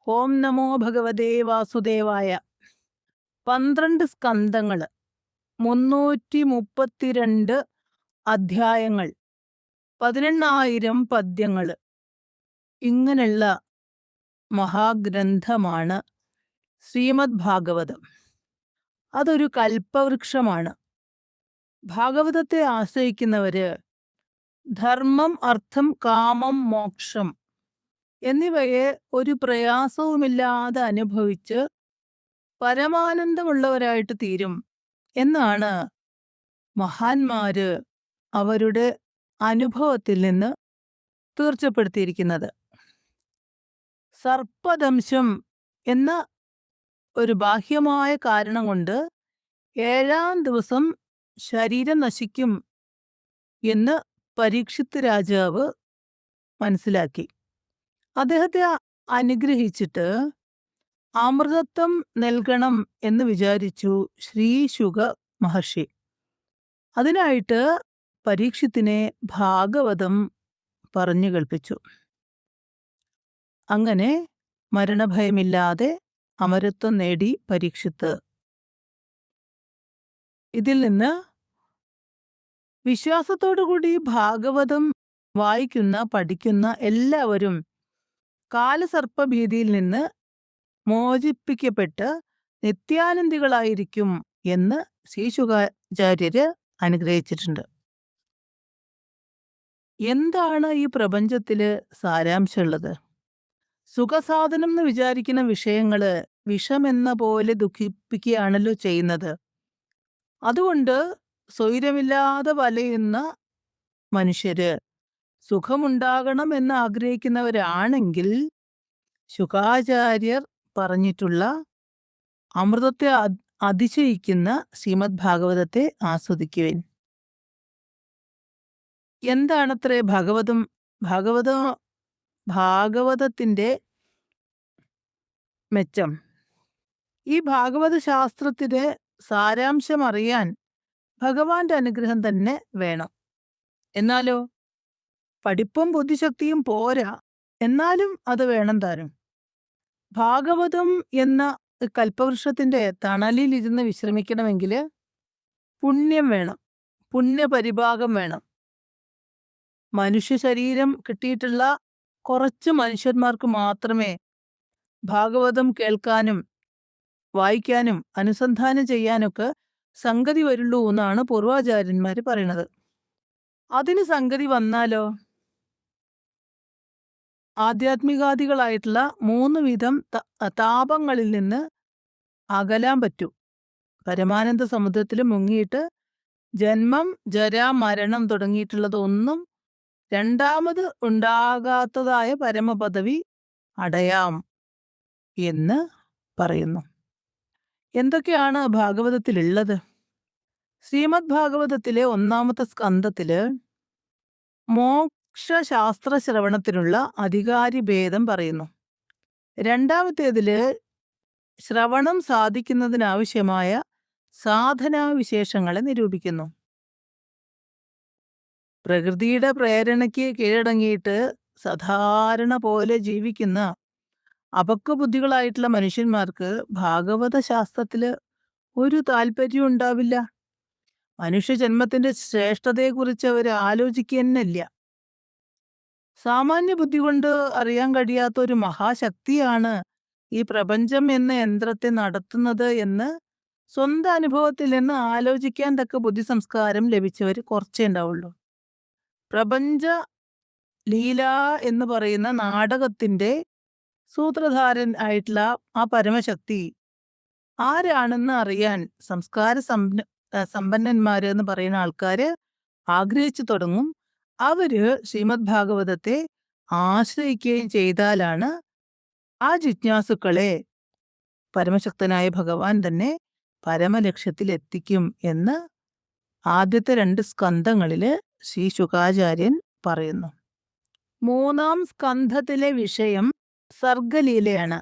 ഓം നമോ ഭഗവതേ വാസുദേവായ. 12 സ്കന്ധങ്ങൾ, 332 അധ്യായങ്ങൾ, 18,000 പദ്യങ്ങൾ, ഇങ്ങനെയുള്ള മഹാഗ്രന്ഥമാണ് ശ്രീമദ് ഭാഗവതം. അതൊരു കൽപ്പവൃക്ഷമാണ്. ഭാഗവതത്തെ ആശ്രയിക്കുന്നവര് ധർമ്മം, അർത്ഥം, കാമം, മോക്ഷം എന്നിവയെ ഒരു പ്രയാസവുമില്ലാതെ അനുഭവിച്ച് പരമാനന്ദമുള്ളവരായിട്ട് തീരും എന്നാണ് മഹാന്മാര് അവരുടെ അനുഭവത്തിൽ നിന്ന് തീർച്ചപ്പെടുത്തിയിരിക്കുന്നത്. സർപ്പദംശം എന്ന ഒരു ബാഹ്യമായ കാരണം കൊണ്ട് 7-ാം ദിവസം ശരീരം നശിക്കും എന്ന് പരീക്ഷിത്ത് രാജാവ് മനസ്സിലാക്കി. അദ്ദേഹത്തെ അനുഗ്രഹിച്ചിട്ട് അമൃതത്വം നൽകണം എന്ന് വിചാരിച്ചു ശ്രീ ശുക മഹർഷി. അതിനായിട്ട് പരീക്ഷത്തിനെ ഭാഗവതം പറഞ്ഞു കേൾപ്പിച്ചു. അങ്ങനെ മരണഭയമില്ലാതെ അമരത്വം നേടി പരീക്ഷിത്ത്. ഇതിൽ നിന്ന് വിശ്വാസത്തോടുകൂടി ഭാഗവതം വായിക്കുന്ന, പഠിക്കുന്ന എല്ലാവരും കാലസർപ്പഭീതിയിൽ നിന്ന് മോചിപ്പിക്കപ്പെട്ട് നിത്യാനന്ദികളായിരിക്കും എന്ന് ശ്രീ ശുകാചാര്യര് അനുഗ്രഹിച്ചിട്ടുണ്ട്. എന്താണ് ഈ പ്രപഞ്ചത്തില് സാരാംശമുള്ളത്? സുഖസാധനം എന്ന് വിചാരിക്കുന്ന വിഷയങ്ങള് വിഷമെന്ന പോലെ ദുഃഖിപ്പിക്കുകയാണല്ലോ ചെയ്യുന്നത്. അതുകൊണ്ട് സ്വൈരമില്ലാതെ വലയുന്ന മനുഷ്യര് സുഖമുണ്ടാകണം എന്ന് ആഗ്രഹിക്കുന്നവരാണെങ്കിൽ ശുകാചാര്യർ പറഞ്ഞിട്ടുള്ള അമൃതത്തെ അതിശയിക്കുന്ന ശ്രീമദ് ഭാഗവതത്തെ ആസ്വദിക്കുവിൻ. എന്താണത്രേ ഭാഗവതം? ഭാഗവതത്തിന്റെ മെച്ചം. ഈ ഭാഗവത ശാസ്ത്രത്തിന്റെ സാരാംശം അറിയാൻ ഭഗവാന്റെ അനുഗ്രഹം തന്നെ വേണം. എന്നാലോ പഠിപ്പും ബുദ്ധിശക്തിയും പോരാ, എന്നാലും അത് വേണം താനും. ഭാഗവതം എന്ന കൽപ്പവൃക്ഷത്തിന്റെ തണലിൽ ഇരുന്ന് വിശ്രമിക്കണമെങ്കിൽ പുണ്യം വേണം, പുണ്യപരിഭാഗം വേണം. മനുഷ്യ ശരീരം കിട്ടിയിട്ടുള്ള കുറച്ച് മനുഷ്യന്മാർക്ക് മാത്രമേ ഭാഗവതം കേൾക്കാനും വായിക്കാനും അനുസന്ധാനം ചെയ്യാനൊക്കെ സംഗതി വരുള്ളൂ എന്നാണ് പൂർവാചാര്യന്മാര് പറയണത്. അതിന് സംഗതി വന്നാലോ ആധ്യാത്മികാദികളായിട്ടുള്ള 3 വിധം താപങ്ങളിൽ നിന്ന് അകലാൻ പറ്റും. പരമാനന്ദ സമുദ്രത്തിൽ മുങ്ങിയിട്ട് ജന്മം, ജര, മരണം തുടങ്ങിയിട്ടുള്ളതൊന്നും രണ്ടാമത് ഉണ്ടാകാത്തതായ പരമപദവി അടയാം എന്ന് പറയുന്നു. എന്തൊക്കെയാണ് ഭാഗവതത്തിലുള്ളത്? ശ്രീമദ് ഭാഗവതത്തിലെ 1-ാമത്തെ സ്കന്ധത്തില് മോക്ഷശാസ്ത്ര ശ്രവണത്തിനുള്ള അധികാരി ഭേദം പറയുന്നു. 2-ാമത്തേതില് ശ്രവണം സാധിക്കുന്നതിനാവശ്യമായ സാധനാവിശേഷങ്ങളെ നിരൂപിക്കുന്നു. പ്രകൃതിയുടെ പ്രേരണയ്ക്ക് കീഴടങ്ങിയിട്ട് സാധാരണ പോലെ ജീവിക്കുന്ന അപക്വബുദ്ധികളായിട്ടുള്ള മനുഷ്യന്മാർക്ക് ഭാഗവത ശാസ്ത്രത്തില് ഒരു താല്പര്യവും ഉണ്ടാവില്ല. മനുഷ്യജന്മത്തിന്റെ ശ്രേഷ്ഠതയെക്കുറിച്ച് അവർ ആലോചിക്കുന്നില്ല. സാമാന്യ ബുദ്ധി കൊണ്ട് അറിയാൻ കഴിയാത്ത ഒരു മഹാശക്തിയാണ് ഈ പ്രപഞ്ചം എന്ന യന്ത്രത്തെ നടത്തുന്നത് എന്ന് സ്വന്തം അനുഭവത്തിൽ നിന്ന് ആലോചിക്കാൻ തക്ക ബുദ്ധി സംസ്കാരം ലഭിച്ചവർ കുറച്ചേ ഉണ്ടാവുള്ളൂ. പ്രപഞ്ച ലീല എന്ന് പറയുന്ന നാടകത്തിന്റെ സൂത്രധാരൻ ആയിട്ടുള്ള ആ പരമശക്തി ആരാണെന്ന് അറിയാൻ സംസ്കാര സമ്പന്നന്മാര് എന്ന് പറയുന്ന ആൾക്കാര് ആഗ്രഹിച്ചു തുടങ്ങും. അവര് ശ്രീമദ് ഭാഗവതത്തെ ആശ്രയിക്കുകയും ചെയ്താലാണ് ആ ജിജ്ഞാസുക്കളെ പരമശക്തനായ ഭഗവാൻ തന്നെ പരമലക്ഷ്യത്തിൽ എത്തിക്കും എന്ന് ആദ്യത്തെ 2 സ്കന്ധങ്ങളില് ശ്രീ ശുകാചാര്യൻ പറയുന്നു. 3-ാം സ്കന്ധത്തിലെ വിഷയം സർഗലീലയാണ്.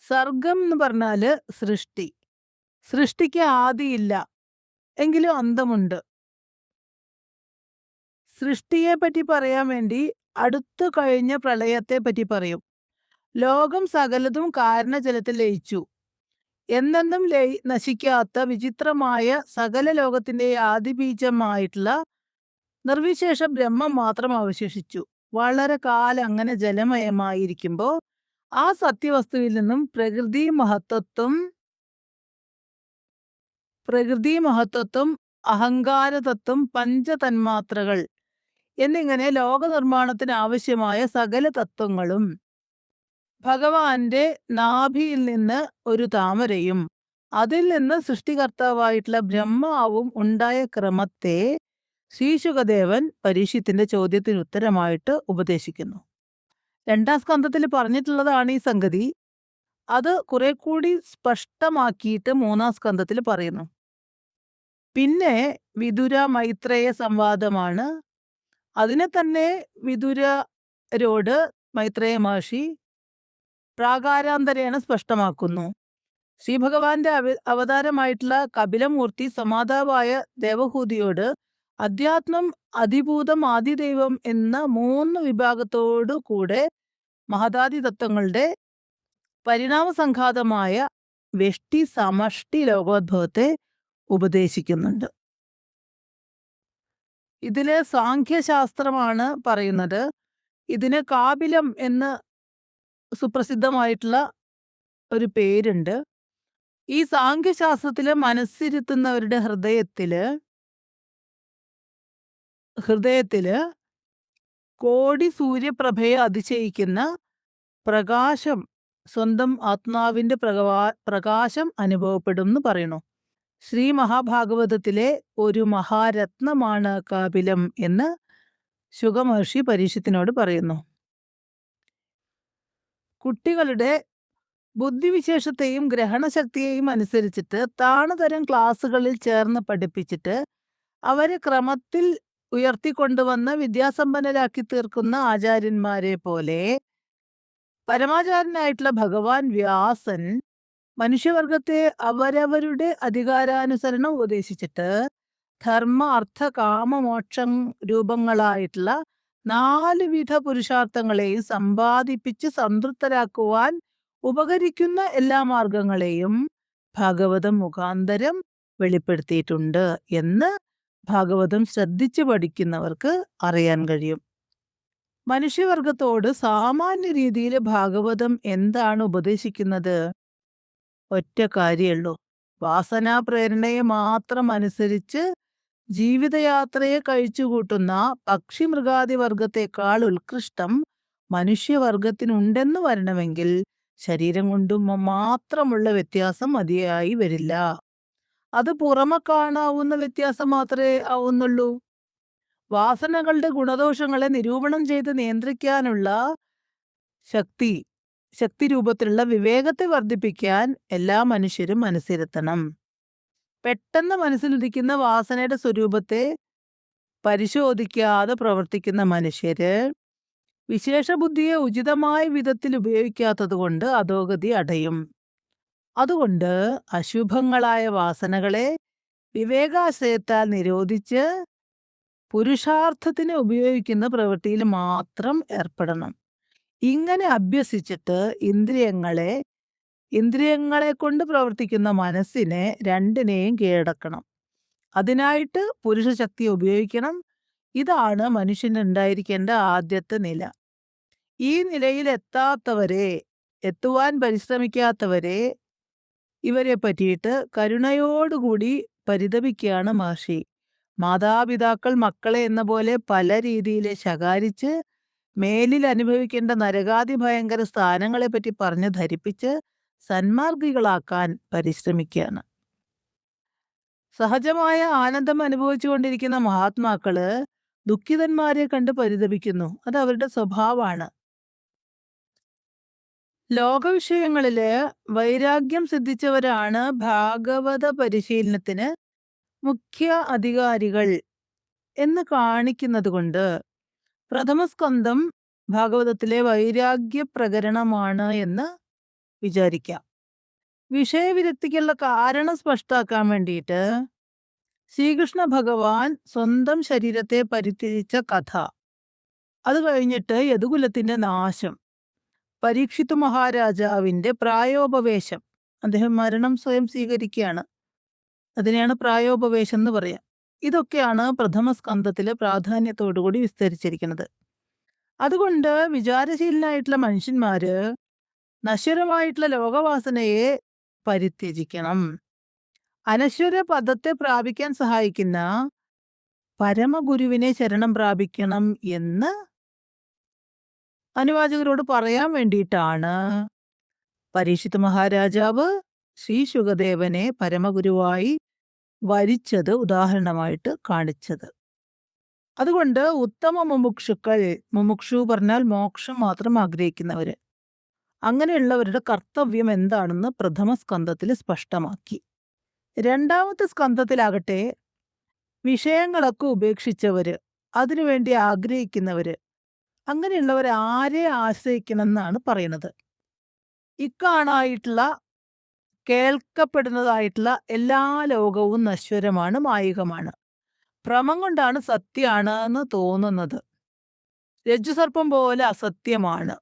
സർഗം എന്ന് പറഞ്ഞാല് സൃഷ്ടി. സൃഷ്ടിക്ക് ആദിയില്ല, എങ്കിലും അന്തമുണ്ട്. സൃഷ്ടിയെ പറ്റി പറയാൻ വേണ്ടി അടുത്തു കഴിഞ്ഞ പ്രളയത്തെ പറ്റി പറയും. ലോകം സകലതും കാരണജലത്തിൽ ലയിച്ചു. എന്നെന്നും നശിക്കാത്ത വിചിത്രമായ സകല ലോകത്തിന്റെ ആദിബീജമായിട്ടുള്ള നിർവിശേഷ ബ്രഹ്മം മാത്രം അവശേഷിച്ചു. വളരെ കാലം അങ്ങനെ ജലമയമായിരിക്കുമ്പോൾ ആ സത്യവസ്തുവിൽ നിന്നും പ്രകൃതി മഹത്വത്വം, അഹങ്കാരതത്വം, പഞ്ചതന്മാത്രകൾ എന്നിങ്ങനെ ലോകനിർമ്മാണത്തിന് ആവശ്യമായ സകല തത്വങ്ങളും ഭഗവാന്റെ നാഭിയിൽ നിന്ന് ഒരു താമരയും അതിൽ നിന്ന് സൃഷ്ടികർത്താവായിട്ടുള്ള ബ്രഹ്മാവും ഉണ്ടായ ക്രമത്തെ ശ്രീശുകദേവൻ പരീക്ഷത്തിന്റെ ചോദ്യത്തിന് ഉത്തരമായിട്ട് ഉപദേശിക്കുന്നു. 2-ാം സ്കന്ധത്തിൽ പറഞ്ഞിട്ടുള്ളതാണ് ഈ സംഗതി. അത് കുറെ കൂടി സ്പഷ്ടമാക്കിയിട്ട് 3-ാം സ്കന്ധത്തിൽ പറയുന്നു. പിന്നെ വിതുര മൈത്രേയ സംവാദമാണ്. അതിനെ തന്നെ വിതുരരോട് മൈത്രേയ മഹർഷി പ്രാകാരാന്തരേണ സ്പഷ്ടമാക്കുന്നു. ശ്രീഭഗവാന്റെ അവതാരമായിട്ടുള്ള കപിലമൂർത്തി സമാതാവായ ദേവഹൂതിയോട് അധ്യാത്മം, അധിഭൂതം, ആദിദൈവം എന്ന 3 വിഭാഗത്തോടു കൂടെ മഹദാദി തത്വങ്ങളുടെ പരിണാമസംഘാതമായ വെഷ്ടി സമഷ്ടി ലോകോദ്ഭവത്തെ ഉപദേശിക്കുന്നുണ്ട്. ഇതില് സാഖ്യശാസ്ത്രമാണ് പറയുന്നത്. ഇതിന് കാപിലം എന്ന് സുപ്രസിദ്ധമായിട്ടുള്ള ഒരു പേരുണ്ട്. ഈ സാഖ്യശാസ്ത്രത്തില് മനസ്സിരുത്തുന്നവരുടെ ഹൃദയത്തില് കോടി സൂര്യപ്രഭയെ അതിശയിക്കുന്ന പ്രകാശം, സ്വന്തം ആത്മാവിന്റെ പ്രകാശം അനുഭവപ്പെടും എന്ന് പറയുന്നു. ശ്രീ മഹാഭാഗവതത്തിലെ ഒരു മഹാരത്നമാണ് കാപിലം എന്ന് ശുകമഹർഷി പരീക്ഷത്തിനോട് പറയുന്നു. കുട്ടികളുടെ ബുദ്ധിവിശേഷത്തെയും ഗ്രഹണശക്തിയെയും അനുസരിച്ചിട്ട് താണതരം ക്ലാസ്സുകളിൽ ചേർന്ന് പഠിപ്പിച്ചിട്ട് അവരെ ക്രമത്തിൽ ഉയർത്തിക്കൊണ്ടുവന്ന് വിദ്യാസമ്പന്നരാക്കി തീർക്കുന്ന ആചാര്യന്മാരെ പോലെ പരമാചാര്യനായിട്ടുള്ള ഭഗവാൻ വ്യാസൻ മനുഷ്യവർഗത്തെ അവരവരുടെ അധികാരാനുസരണം ഉപദേശിച്ചിട്ട് ധർമ്മ, അർത്ഥ, കാമ, മോക്ഷം രൂപങ്ങളായിട്ടുള്ള 4 വിധ പുരുഷാർത്ഥങ്ങളെയും സമ്പാദിപ്പിച്ച് സംതൃപ്തരാക്കുവാൻ ഉപകരിക്കുന്ന എല്ലാ മാർഗങ്ങളെയും ഭാഗവതം മുഖാന്തരം വെളിപ്പെടുത്തിയിട്ടുണ്ട് എന്ന് ഭാഗവതം ശ്രദ്ധിച്ചു പഠിക്കുന്നവർക്ക് അറിയാൻ കഴിയും. മനുഷ്യവർഗത്തോട് സാമാന്യ രീതിയിൽ ഭാഗവതം എന്താണ് ഉപദേശിക്കുന്നത്? ഒറ്റ കാര്യമുള്ളൂ. വാസനാപ്രേരണയെ മാത്രം അനുസരിച്ച് ജീവിതയാത്രയെ കഴിച്ചുകൂട്ടുന്ന പക്ഷിമൃഗാദി വർഗത്തെക്കാൾ ഉത്കൃഷ്ടം മനുഷ്യവർഗത്തിനുണ്ടെന്ന് വരണമെങ്കിൽ ശരീരം കൊണ്ടും മാത്രമുള്ള വ്യത്യാസം മതിയായി വരില്ല. അത് പുറമെ കാണാവുന്ന വ്യത്യാസം മാത്രമേ ആവുന്നുള്ളൂ. വാസനകളുടെ ഗുണദോഷങ്ങളെ നിരൂപണം ചെയ്ത് നിയന്ത്രിക്കാനുള്ള ശക്തി രൂപത്തിലുള്ള വിവേകത്തെ വർദ്ധിപ്പിക്കാൻ എല്ലാ മനുഷ്യരും മനസ്സിരുത്തണം. പെട്ടെന്ന് മനസ്സിലുദിക്കുന്ന വാസനയുടെ സ്വരൂപത്തെ പരിശോധിക്കാതെ പ്രവർത്തിക്കുന്ന മനുഷ്യര് വിശേഷബുദ്ധിയെ ഉചിതമായ വിധത്തിൽ ഉപയോഗിക്കാത്തത് കൊണ്ട് അധോഗതി അടയും. അതുകൊണ്ട് അശുഭങ്ങളായ വാസനകളെ വിവേകാശ്രയത്താൽ നിരോധിച്ച് പുരുഷാർത്ഥത്തിന് ഉപയോഗിക്കുന്ന പ്രവൃത്തിയിൽ മാത്രം ഏർപ്പെടണം. ഇങ്ങനെ അഭ്യസിച്ചിട്ട് ഇന്ദ്രിയങ്ങളെ കൊണ്ട് പ്രവർത്തിക്കുന്ന മനസ്സിനെ രണ്ടിനെയും കീഴടക്കണം. അതിനായിട്ട് പുരുഷശക്തി ഉപയോഗിക്കണം. ഇതാണ് മനുഷ്യന് ഉണ്ടായിരിക്കേണ്ട ആദ്യത്തെ നില. ഈ നിലയിൽ എത്തുവാൻ പരിശ്രമിക്കാത്തവരെ ഇവരെ പറ്റിയിട്ട് കരുണയോടുകൂടി പരിതപിക്കുകയാണ് മഹർഷി. മാതാപിതാക്കൾ മക്കളെ എന്ന പോലെ പല രീതിയിൽ ശകാരിച്ച് മേലിൽ അനുഭവിക്കേണ്ട നരകാതി ഭയങ്കര സ്ഥാനങ്ങളെ പറ്റി പറഞ്ഞ് ധരിപ്പിച്ച് സന്മാർഗികളാക്കാൻ പരിശ്രമിക്കുകയാണ്. സഹജമായ ആനന്ദം അനുഭവിച്ചുകൊണ്ടിരിക്കുന്ന മഹാത്മാക്കള് ദുഃഖിതന്മാരെ കണ്ട് പരിതപിക്കുന്നു. അത് അവരുടെ സ്വഭാവമാണ്. ലോകവിഷയങ്ങളില് വൈരാഗ്യം സിദ്ധിച്ചവരാണ് ഭാഗവത പരിശീലനത്തിന് മുഖ്യ അധികാരികൾ എന്ന് കാണിക്കുന്നത് കൊണ്ട് പ്രഥമസ്കന്ധം ഭാഗവതത്തിലെ വൈരാഗ്യ പ്രകരണമാണ് എന്ന് വിചാരിക്കാം. വിഷയവിരക്തിക്കുള്ള കാരണം സ്പഷ്ടാക്കാൻ വേണ്ടിയിട്ട് ശ്രീകൃഷ്ണ ഭഗവാൻ സ്വന്തം ശരീരത്തെ പരിത്യജിച്ച കഥ, അത് കഴിഞ്ഞിട്ട് യദുകുലത്തിന്റെ നാശം, പരീക്ഷിത് മഹാരാജാവിന്റെ പ്രായോപവേശം. അദ്ദേഹം മരണം സ്വയം സ്വീകരിക്കുകയാണ്. അതിനെയാണ് പ്രായോപവേശം എന്ന് പറയാം. ഇതൊക്കെയാണ് പ്രഥമ സ്കന്ധത്തിലെ പ്രാധാന്യത്തോടുകൂടി വിസ്തരിച്ചിരിക്കുന്നത്. അതുകൊണ്ട് വിചാരശീലനായിട്ടുള്ള മനുഷ്യന്മാര് നശ്വരമായിട്ടുള്ള ലോകവാസനയെ പരിത്യജിക്കണം. അനശ്വര പദത്തെ പ്രാപിക്കാൻ സഹായിക്കുന്ന പരമഗുരുവിനെ ശരണം പ്രാപിക്കണം എന്ന് അനുവാചകരോട് പറയാൻ വേണ്ടിയിട്ടാണ് പരീക്ഷിത് മഹാരാജാവ് ശ്രീ ശുകദേവനെ പരമഗുരുവായി വരിച്ചത് ഉദാഹരണമായിട്ട് കാണിച്ചത്. അതുകൊണ്ട് ഉത്തമ മുമുക്ഷുക്കൾ, മുമുക്ഷു പറഞ്ഞാൽ മോക്ഷം മാത്രം ആഗ്രഹിക്കുന്നവര്, അങ്ങനെയുള്ളവരുടെ കർത്തവ്യം എന്താണെന്ന് പ്രഥമ സ്കന്ധത്തിൽ സ്പഷ്ടമാക്കി. രണ്ടാമത്തെ സ്കന്ധത്തിലാകട്ടെ വിഷയങ്ങളൊക്കെ ഉപേക്ഷിച്ചവര്, അതിനുവേണ്ടി ആഗ്രഹിക്കുന്നവര്, അങ്ങനെയുള്ളവരെ ആരെ ആശ്രയിക്കണം എന്നാണ് പറയുന്നത്. ഇക്കാണായിട്ടുള്ള കേൾക്കപ്പെടുന്നതായിട്ടുള്ള എല്ലാ ലോകവും നശ്വരമാണ്, മായികമാണ്. ഭ്രമം കൊണ്ടാണ് സത്യമാണ് എന്ന് തോന്നുന്നത്. രജ്ജുസർപ്പം പോലെ അസത്യമാണ്.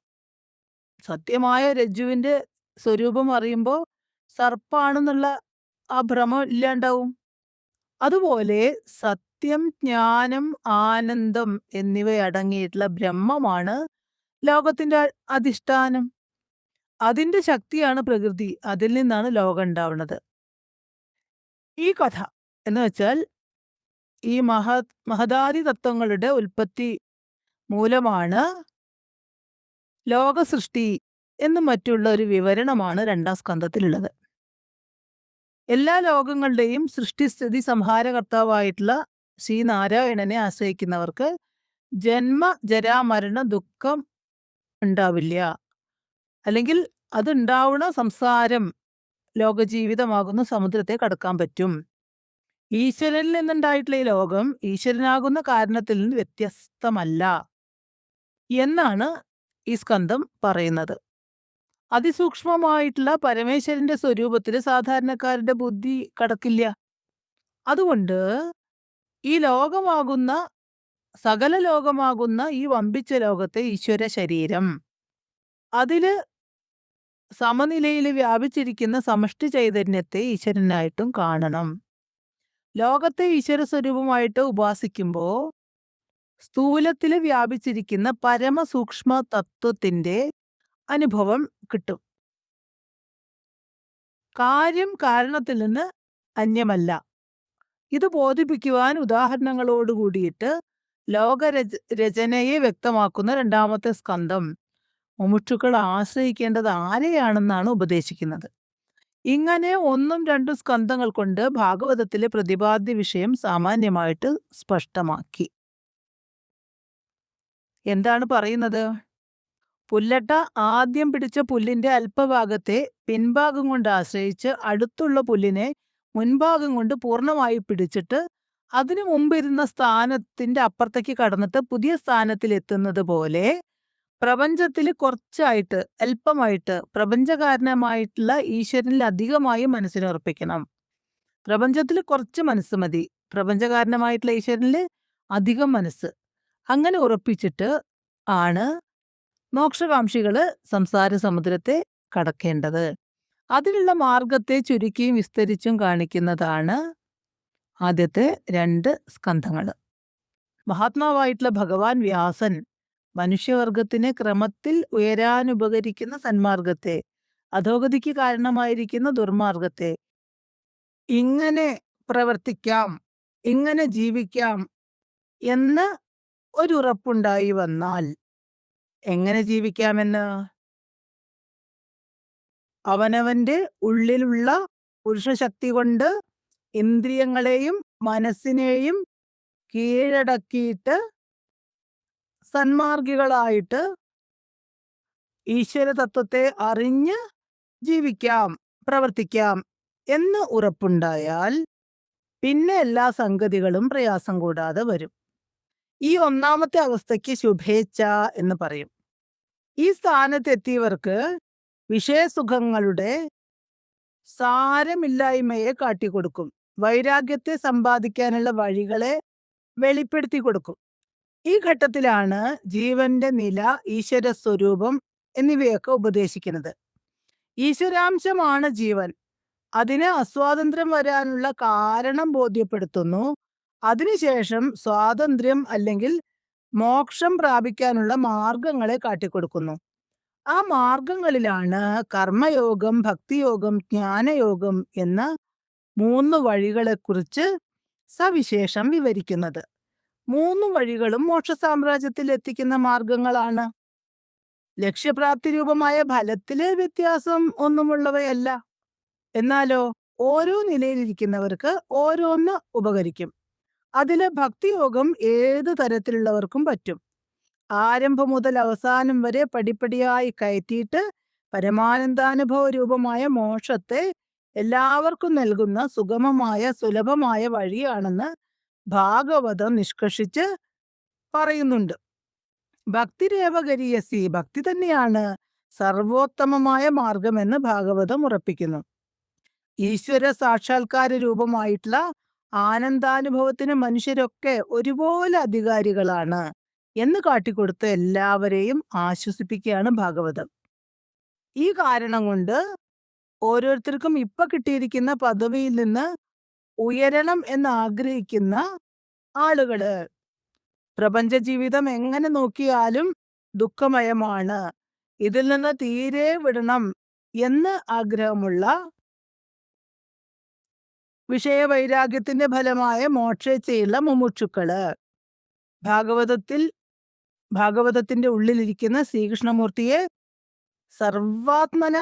സത്യമായ രജ്ജുവിന്റെ സ്വരൂപം അറിയുമ്പോൾ സർപ്പാണെന്നുള്ള ആ ഭ്രമം ഇല്ലാണ്ടാവും. അതുപോലെ സത്യം, ജ്ഞാനം, ആനന്ദം എന്നിവയടങ്ങിയിട്ടുള്ള ബ്രഹ്മമാണ് ലോകത്തിന്റെ അധിഷ്ഠാനം. അതിന്റെ ശക്തിയാണ് പ്രകൃതി. അതിൽ നിന്നാണ് ലോകം ഉണ്ടാവുന്നത്. ഈ കഥ എന്ന് വെച്ചാൽ ഈ മഹദാദി തത്വങ്ങളുടെ ഉൽപ്പത്തി മൂലമാണ് ലോകസൃഷ്ടി എന്നും മറ്റുള്ള ഒരു വിവരണമാണ് രണ്ടാം സ്കന്ധത്തിലുള്ളത്. എല്ലാ ലോകങ്ങളുടെയും സൃഷ്ടിസ്ഥിതി സംഹാരകർത്താവായിട്ടുള്ള ശ്രീനാരായണനെ ആശ്രയിക്കുന്നവർക്ക് ജന്മ ജരാമരണ ദുഃഖം ഉണ്ടാവില്ല. അല്ലെങ്കിൽ അതുണ്ടാവുന്ന സംസാരം ലോകജീവിതമാകുന്ന സമുദ്രത്തെ കടക്കാൻ പറ്റും. ഈശ്വരനിൽ നിന്നുണ്ടായിട്ടുള്ള ഈ ലോകം ഈശ്വരനാകുന്ന കാരണത്തിൽ നിന്ന് വ്യത്യസ്തമല്ല എന്നാണ് ഈ സ്കന്ധം പറയുന്നത്. അതിസൂക്ഷ്മമായിട്ടുള്ള പരമേശ്വരന്റെ സ്വരൂപത്തിൽ സാധാരണക്കാരുടെ ബുദ്ധി കടക്കില്ല. അതുകൊണ്ട് ഈ ലോകമാകുന്ന, സകല ലോകമാകുന്ന ഈ വമ്പിച്ച ലോകത്തെ ഈശ്വര ശരീരം, അതില് സമനിലയിൽ വ്യാപിച്ചിരിക്കുന്ന സമഷ്ടി ചൈതന്യത്തെ ഈശ്വരനായിട്ടും കാണണം. ലോകത്തെ ഈശ്വര സ്വരൂപമായിട്ട് ഉപാസിക്കുമ്പോൾ സ്ഥൂലത്തിൽ വ്യാപിച്ചിരിക്കുന്ന പരമസൂക്ഷ്മ തത്വത്തിന്റെ അനുഭവം കിട്ടും. കാര്യം കാരണത്തിൽ നിന്ന് അന്യമല്ല. ഇത് ബോധിപ്പിക്കുവാൻ ഉദാഹരണങ്ങളോട് കൂടിയിട്ട് ലോകരചനയെ വ്യക്തമാക്കുന്ന രണ്ടാമത്തെ സ്കന്ധം മുമുക്ഷുക്കൾ ആശ്രയിക്കേണ്ടത് ആരെയാണെന്നാണ് ഉപദേശിക്കുന്നത്. ഇങ്ങനെ ഒന്നും രണ്ടും സ്കന്ധങ്ങൾ കൊണ്ട് ഭാഗവതത്തിലെ പ്രതിപാദ്യ വിഷയം സാമാന്യമായിട്ട് സ്പഷ്ടമാക്കി. എന്താണ് പറയുന്നത്? പുല്ലട്ട ആദ്യം പിടിച്ച പുല്ലിന്റെ അല്പഭാഗത്തെ പിൻഭാഗം കൊണ്ട് ആശ്രയിച്ച് അടുത്തുള്ള പുല്ലിനെ മുൻഭാഗം കൊണ്ട് പൂർണ്ണമായി പിടിച്ചിട്ട് അതിനു മുമ്പിരുന്ന സ്ഥാനത്തിന്റെ അപ്പുറത്തേക്ക് കടന്നിട്ട് പുതിയ സ്ഥാനത്തിൽ എത്തുന്നത് പോലെ പ്രപഞ്ചത്തിൽ കുറച്ചായിട്ട്, അല്പമായിട്ട് പ്രപഞ്ചകാരണമായിട്ടുള്ള ഈശ്വരനിൽ അധികമായി മനസ്സിനുറപ്പിക്കണം. പ്രപഞ്ചത്തിൽ കുറച്ച് മനസ്സ് മതി, പ്രപഞ്ചകാരണമായിട്ടുള്ള ഈശ്വരനിൽ അധികം മനസ്സ്. അങ്ങനെ ഉറപ്പിച്ചിട്ട് ആണ് മോക്ഷകാംക്ഷികള് സംസാര സമുദ്രത്തെ കടക്കേണ്ടത്. അതിനുള്ള മാർഗത്തെ ചുരുക്കിയും വിസ്തരിച്ചും കാണിക്കുന്നതാണ് ആദ്യത്തെ രണ്ട് സ്കന്ധങ്ങൾ. മഹാത്മാവായിട്ടുള്ള ഭഗവാൻ വ്യാസൻ മനുഷ്യവർഗത്തിന് ക്രമത്തിൽ ഉയരാനുപകരിക്കുന്ന സന്മാർഗത്തെ, അധോഗതിക്ക് കാരണമായിരിക്കുന്ന ദുർമാർഗത്തെ, ഇങ്ങനെ പ്രവർത്തിക്കാം, ഇങ്ങനെ ജീവിക്കാം എന്ന് ഒരു ഉറപ്പുണ്ടായി വന്നാൽ, എങ്ങനെ ജീവിക്കാമെന്ന് അവനവന്റെ ഉള്ളിലുള്ള പുരുഷശക്തി കൊണ്ട് ഇന്ദ്രിയങ്ങളെയും മനസ്സിനെയും കീഴടക്കിയിട്ട് സന്മാർഗികളായിട്ട് ഈശ്വര തത്വത്തെ അറിഞ്ഞ് ജീവിക്കാം, പ്രവർത്തിക്കാം എന്ന് ഉറപ്പുണ്ടായാൽ പിന്നെ എല്ലാ സംഗതികളും പ്രയാസം കൂടാതെ വരും. ഈ ഒന്നാമത്തെ അവസ്ഥയ്ക്ക് ശുഭേച്ഛ എന്ന് പറയും. ഈ സ്ഥാനത്തെത്തിയവർക്ക് വിഷയസുഖങ്ങളുടെ സാരമില്ലായ്മയെ കാട്ടിക്കൊടുക്കും. വൈരാഗ്യത്തെ സമ്പാദിക്കാനുള്ള വഴികളെ വെളിപ്പെടുത്തി കൊടുക്കും. ഈ ഘട്ടത്തിലാണ് ജീവന്റെ നില, ഈശ്വര സ്വരൂപം എന്നിവയൊക്കെ ഉപദേശിക്കുന്നത്. ഈശ്വരാംശമാണ് ജീവൻ. അതിന് അസ്വാതന്ത്ര്യം വരാനുള്ള കാരണം ബോധ്യപ്പെടുത്തുന്നു. അതിനുശേഷം സ്വാതന്ത്ര്യം അല്ലെങ്കിൽ മോക്ഷം പ്രാപിക്കാനുള്ള മാർഗങ്ങളെ കാട്ടിക്കൊടുക്കുന്നു. ആ മാർഗങ്ങളിലാണ് കർമ്മയോഗം, ഭക്തിയോഗം, ജ്ഞാനയോഗം എന്ന 3 വഴികളെക്കുറിച്ച് സവിശേഷം വിവരിക്കുന്നത്. 3 വഴികളും മോക്ഷ സാമ്രാജ്യത്തിൽ എത്തിക്കുന്ന മാർഗങ്ങളാണ്. ലക്ഷ്യപ്രാപ്തി രൂപമായ ഫലത്തിലെ വ്യത്യാസം ഒന്നുമുള്ളവയല്ല. എന്നാലോ ഓരോ നിലയിലിരിക്കുന്നവർക്ക് ഓരോന്ന് ഉപകരിക്കും. അതില് ഭക്തിയോഗം ഏത് തരത്തിലുള്ളവർക്കും പറ്റും. ആരംഭം മുതൽ അവസാനം വരെ പടിപ്പടിയായി കയറ്റിയിട്ട് പരമാനന്ദാനുഭവ രൂപമായ മോക്ഷത്തെ എല്ലാവർക്കും നൽകുന്ന സുഗമമായ സുലഭമായ വഴിയാണെന്ന് ഭാഗവതം നിഷ്കർഷിച്ച് പറയുന്നുണ്ട്. ഭക്തിരേവഗരീയസി, ഭക്തി തന്നെയാണ് സർവോത്തമമായ മാർഗമെന്ന് ഭാഗവതം ഉറപ്പിക്കുന്നു. ഈശ്വര സാക്ഷാത്കാര രൂപമായിട്ടുള്ള ആനന്ദാനുഭവത്തിന് മനുഷ്യരൊക്കെ ഒരുപോലെ അധികാരികളാണ് എന്ന് കാട്ടിക്കൊടുത്ത് എല്ലാവരെയും ആശ്വസിപ്പിക്കുകയാണ് ഭാഗവതം. ഈ കാരണം കൊണ്ട് ഓരോരുത്തർക്കും ഇപ്പൊ കിട്ടിയിരിക്കുന്ന പദവിയിൽ നിന്ന് ഉയരണം എന്ന് ആഗ്രഹിക്കുന്ന ആളുകള്, പ്രപഞ്ച ജീവിതം എങ്ങനെ നോക്കിയാലും ദുഃഖമയമാണ്, ഇതിൽ നിന്ന് തീരെ വിടണം എന്ന് ആഗ്രഹമുള്ള, വിഷയവൈരാഗ്യത്തിന്റെ ഫലമായ മോക്ഷേച്ഛയുള്ള മുമുക്ഷുക്കള് ഭാഗവതത്തിന്റെ ഉള്ളിലിരിക്കുന്ന ശ്രീകൃഷ്ണമൂർത്തിയെ സർവാത്മന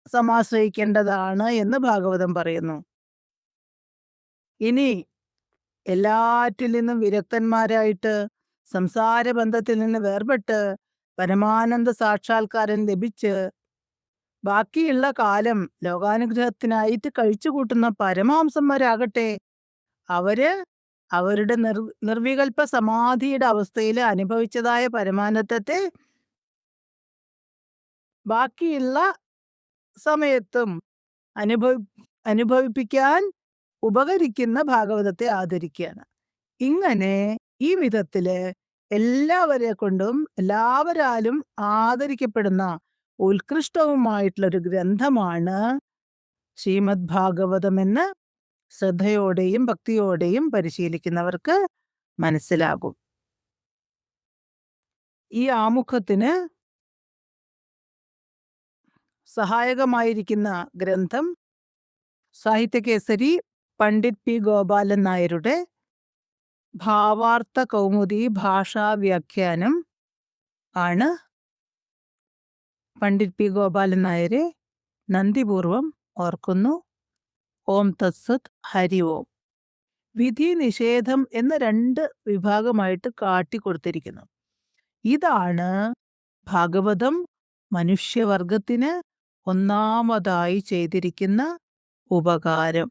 സമാശ്രയിക്കേണ്ടതാണ് എന്ന് ഭാഗവതം പറയുന്നു. ഇനി എല്ലാറ്റിൽ നിന്നും വിരക്തന്മാരായിട്ട് സംസാര ബന്ധത്തിൽ നിന്ന് വേർപെട്ട് പരമാനന്ദ സാക്ഷാത്കാരം ലഭിച്ച് ബാക്കിയുള്ള കാലം ലോകാനുഗ്രഹത്തിനായിട്ട് കഴിച്ചുകൂട്ടുന്ന പരമഹംസന്മാരാകട്ടെ, അവര് അവരുടെ നിർവികൽപ്പ സമാധിയുടെ അവസ്ഥയിൽ അനുഭവിച്ചതായ പരമാനന്ദത്തെ ബാക്കിയുള്ള സമയത്തും അനുഭവിപ്പിക്കാൻ ഉപകരിക്കുന്ന ഭാഗവതത്തെ ആദരിക്കുകയാണ്. ഇങ്ങനെ ഈ വിധത്തില് എല്ലാവരെ കൊണ്ടും എല്ലാവരാലും ആദരിക്കപ്പെടുന്ന ഉത്കൃഷ്ടവുമായിട്ടുള്ള ഒരു ഗ്രന്ഥമാണ് ശ്രീമദ് ഭാഗവതമെന്ന് ശ്രദ്ധയോടെയും ഭക്തിയോടെയും പരിശീലിക്കുന്നവർക്ക് മനസ്സിലാകും. ഈ ആമുഖത്തിന് സഹായകമായിരിക്കുന്ന ഗ്രന്ഥം സാഹിത്യകേസരി പണ്ഡിറ്റ് പി ഗോപാലൻ നായരുടെ ഭാവാർത്ഥ കൗമുദി ഭാഷാ വ്യാഖ്യാനം ആണ്. പണ്ഡിറ്റ് പി ഗോപാലൻ നായരെ നന്ദിപൂർവം ഓർക്കുന്നു. ഓം തത്സത്. ഹരി ഓം. വിധി നിഷേധം എന്ന 2 വിഭാഗമായിട്ട് കാട്ടിക്കൊടുത്തിരിക്കുന്നു. ഇതാണ് ഭാഗവതം മനുഷ്യവർഗത്തിന് ഒന്നാമതായി ചെയ്തിരിക്കുന്ന ഉപകാരം.